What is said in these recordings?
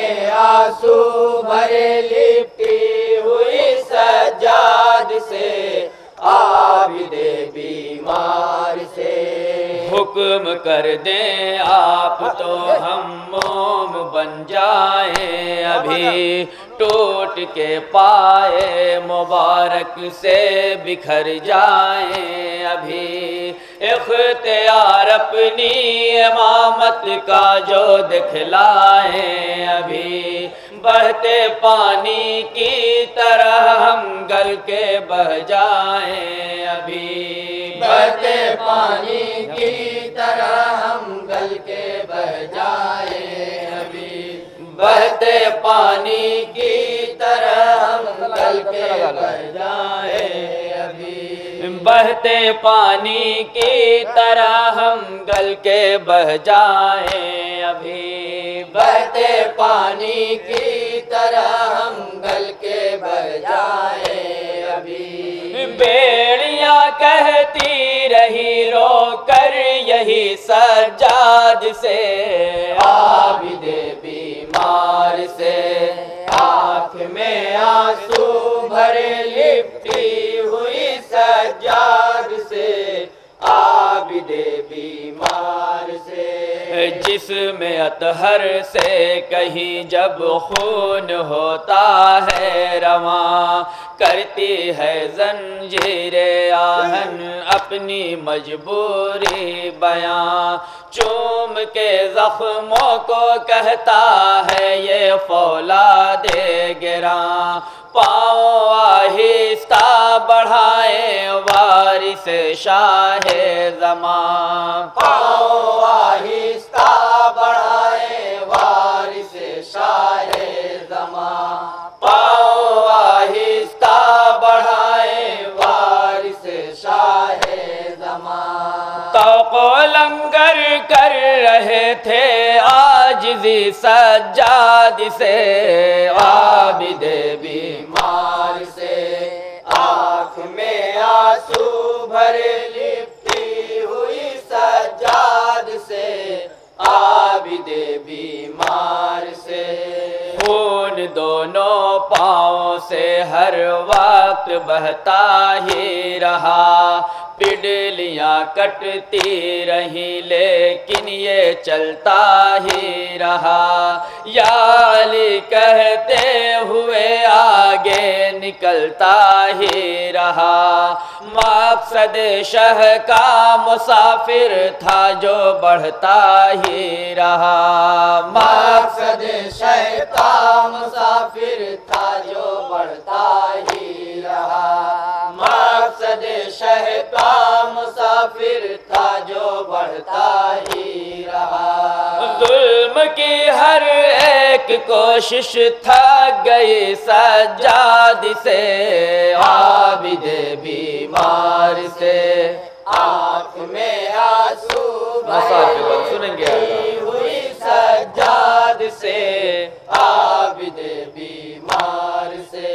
میں آنسو بھرے لپٹی ہوئی سجاد سے عابد بیمار سے حکم کر دیں آپ تو ہم موم بن جائیں ابھی ٹوٹ کے پائے مبارک سے بکھر جائیں ابھی اختیار اپنی امامت کا جو دکھلائیں ابھی بہتے پانی کی طرح ہم گل کے بہہ جائیں ابھی بہتے پانی کی طرح ہم گل کے بہہ جائیں ابھی بہتے پانی کی طرح ہم گل کے بہہ جائیں ابھی بہتے پانی کی طرح ہم گل کے بہہ جائیں ابھی بہتے پانی کی طرح ہم گل کے بہہ جائیں ابھی بیڑیاں کہتی رہی رو کر یہی سجاد سے عابد بیمار سے آنکھ میں آنسو بھرے لپٹی ہوئی سجاد سے عابد بیمار سے جسم اطہر سے کہیں جب خون ہوتا ہے رواں کرتی ہے زنجیر آہن اپنی مجبوری بیاں چوم کے زخموں کو کہتا ہے یہ فولاد گراں پاؤں آہستہ بڑھائیں وارث شاہ زمان پاؤں آہستہ بڑھائیں وارث شاہ زمان پاؤں آہستہ بڑھائیں وارث شاہ زمان توق و لنگر کر رہے تھے عاجزی سجاد سے عابد بیمار سے آنکھ میں آنسو بھرے لپٹی ہوئی سجاد سے عابد بیمار سے خون دونوں پاؤں سے ہر وقت بہتا ہی رہا پڈلیاں کٹتی رہی لیکن یہ چلتا ہی رہا یا علی کہتے ہوئے آگے نکلتا ہی رہا مقصد شہ کا مسافر تھا جو بڑھتا ہی رہا مقصد شہ کا مسافر تھا جو بڑھتا ہی رہا مقصد شہ کا مسافر تھا جو بڑھتا ہی رہا ظلم کی ہر ایک کوشش تھک گئی سجاد سے عابد بیمار سے آنکھ میں آنسو سنیں گے بھری ہوئی سجاد سے عابد بیمار سے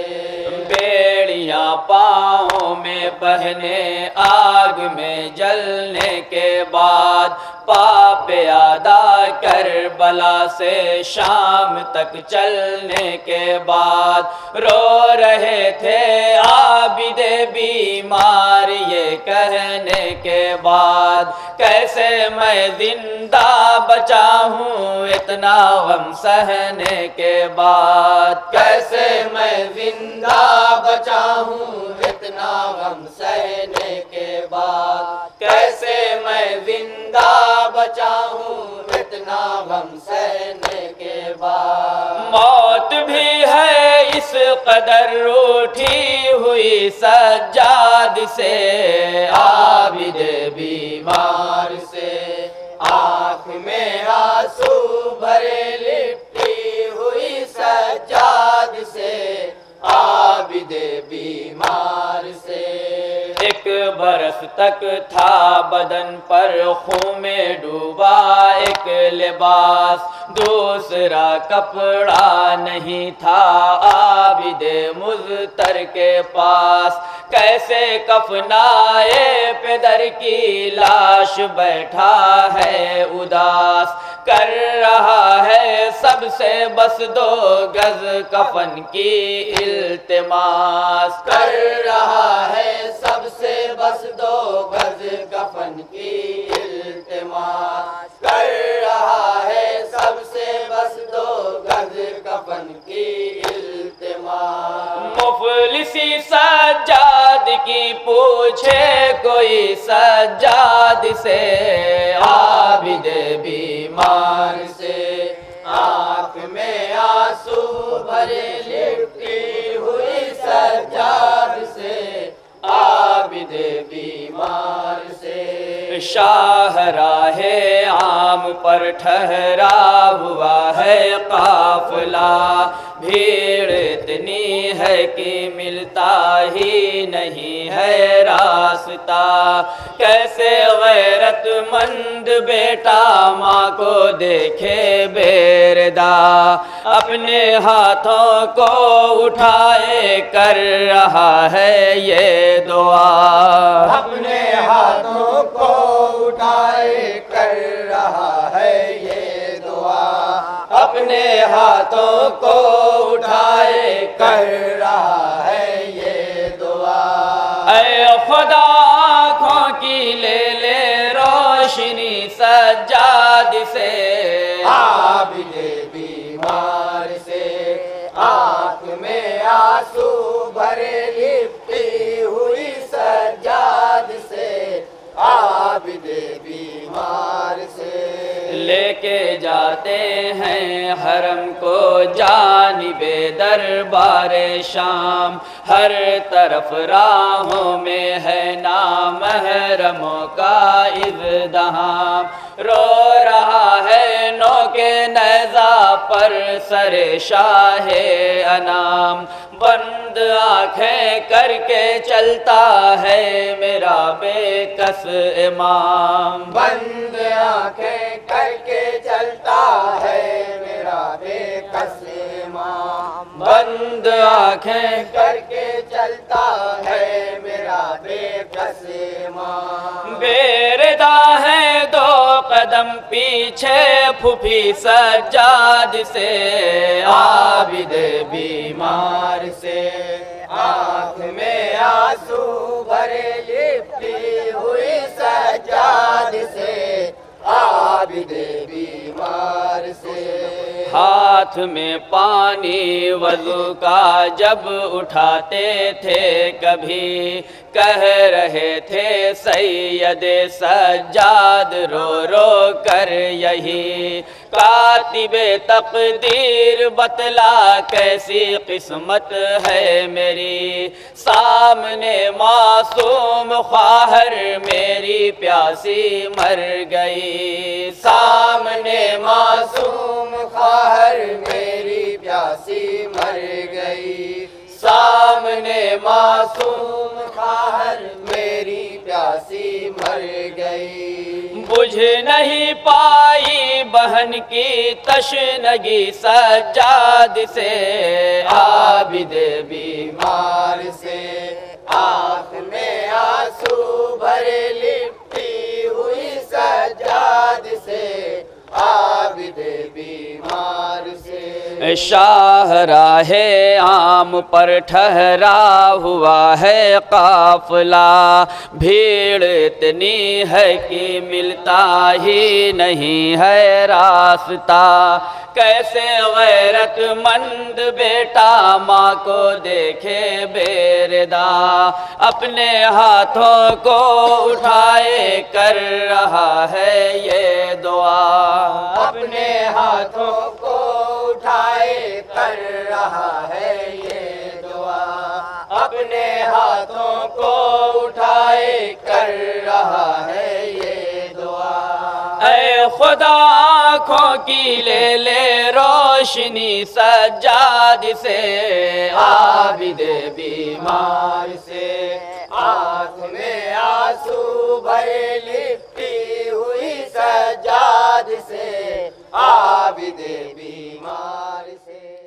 بیڑیاں پاؤں میں بہنے آگ میں جلنے کے بعد پاپ ادا کربلا سے شام تک چلنے کے بعد رو رہے تھے عابد بیمار یہ کہنے کے بعد کیسے میں زندہ بچا ہوں اتنا غم سہنے کے بعد کیسے میں زندہ بچا ہوں اتنا غم سہنے کے بعد کیسے میں زندہ بچا ہوں اتنا غم سہنے کے بعد موت بھی ہے اس قدر روٹھی ہوئی سجاد سے عابد بیمار سے آنکھ میں آنسو بھرے لپٹی ہوئی سجاد سے عابد بیمار سے ایک برس تک تھا بدن پر خون میں ڈوبا ایک لباس دوسرا کپڑا نہیں تھا عابد مضطر کے پاس کیسے کفنائے پدر کی لاش بیٹھا ہے اداس کر رہا ہے سب سے بس 2 گز کفن کی التماس، کر رہا ہے سب سے بس 2 گز کفن کی التماس، کر رہا ہے سب سے بس 2 گز کفن کی التماس۔ مفلسی سجاد کی پوچھے کوئی سجاد سے، عابد بیمار سے آنکھ میں آنسو بھرے لپٹی ہوئی سجاد سے، عابد بیمار سے۔ شاہراہ عام پر ٹھہرا ہوا ہے قافلہ، بھیڑ اتنی ہے کہ ملتا ہی نہیں ہے راستہ، کیسے غیرت مند بیٹا ماں کو دیکھے بیردا، اپنے ہاتھوں کو اٹھائے کر رہا ہے یہ دعا، اپنے ہاتھوں کو اٹھائے کر رہا ہے یہ دعا، اپنے ہاتھوں کو اٹھائے کر رہا ہے یہ دعا۔ اے خدا آنکھوں کی لے لے روشنی سجاد سے، عابد بیمار سے آنکھ میں آنسو بھرے لپٹی ہوئی سجاد سے، عابد بیمار سے۔ لے کے جاتے ہیں حرم کو جانب دربار شام، ہر طرف راہوں میں ہے نامحرموں کا ازدحام، رو رہا ہے نو کے نیزہ پر سر شاہ انام، بند آنکھیں کر کے چلتا ہے میرا بے کس امام، بند آنکھیں کر کے چلتا ہے میرا بے کس امام، بند آنکھیں کر کے چلتا ہے میرا بے کس امام۔ بیردا ہے 2 قدم پیچھے پھوپھی سجاد سے، عابد بیمار سے آنکھ میں آنسو بھرے لپٹی ہوئی سجاد سے، عابد بیمار سے۔ ہاتھ میں پانی وضو کا جب اٹھاتے تھے کبھی، کہہ رہے تھے سید سجاد رو رو کر یہی، کاتب تقدیر بتلا کیسی قسمت ہے میری، سامنے معصوم خواہر میری پیاسی مر گئی، سامنے معصوم خواہر میری پیاسی مر گئی، سامنے معصوم خواہر میری پیاسی مر گئی۔ بجھ نہیں پائی بہن کی تشنگی سجاد سے، عابد بیمار سے آنکھ میں آنسو بھرے لپٹی ہوئی سجاد سے، عابد بیمار سے۔ شاہراہ عام پر ٹھہرا ہوا ہے قافلہ، بھیڑ اتنی ہے کہ ملتا ہی نہیں ہے راستہ، کیسے غیرت مند بیٹا ماں کو دیکھے بیردا، اپنے ہاتھوں کو اٹھائے کر رہا ہے یہ دعا، اپنے ہاتھوں کو اٹھائے کر رہا ہے یہ دعا، اپنے ہاتھوں کو اٹھائے کر رہا ہے یہ دعا۔ اے خدا آنکھوں کی لے لے روشنی سجاد سے، عابد بیمار سے آنکھ میں آنسو بھرے لپٹی ہوئی سجاد سے، عابد بیمار سے۔